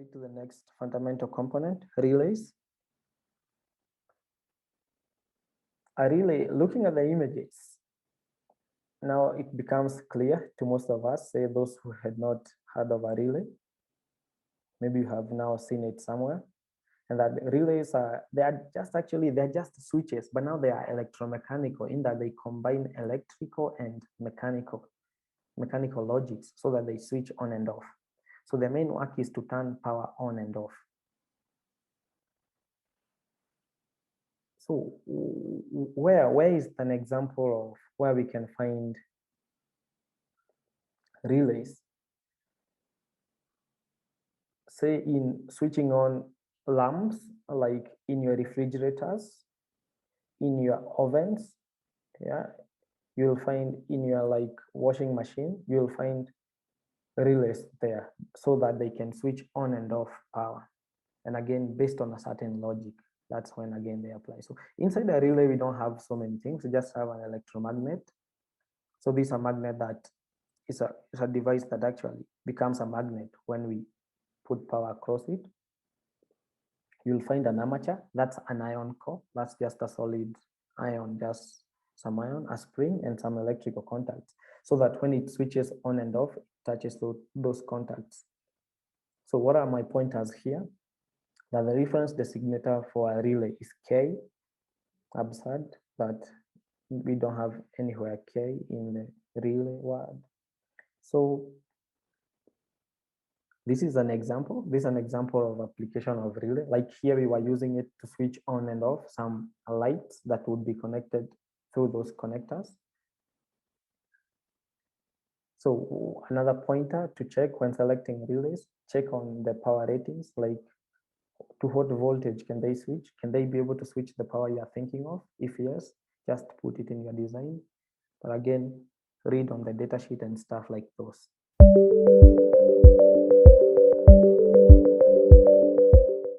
proceed to the next fundamental component, relays. A relay, looking at the images, now it becomes clear to most of us, say those who had not heard of a relay. Maybe you have now seen it somewhere. And that relays are, they're just switches, but now they are electromechanical in that they combine electrical and mechanical logics so that they switch on and off. So their main work is to turn power on and off. So where is an example of where we can find relays? Say in switching on lamps, like in your refrigerators, in your ovens, yeah, you'll find in your like washing machine, you'll find relays there so that they can switch on and off power. And again, based on a certain logic, that's when again they apply. So inside the relay, we don't have so many things. We just have an electromagnet. So this is a magnet that is a device that actually becomes a magnet when we put power across it. You'll find an armature, that's an ion core. That's just a solid ion, just some ion, a spring, and some electrical contacts. So that when it switches on and off, it touches those contacts. So what are my pointers here? That the reference designator for a relay is K, absurd, but we don't have anywhere K in the relay word. So this is an example. This is an example of application of relay. Like here, we were using it to switch on and off some lights that would be connected through those connectors. So another pointer to check when selecting relays, check on the power ratings, like to what voltage can they switch? Can they be able to switch the power you are thinking of? If yes, just put it in your design. But again, read on the datasheet and stuff like those.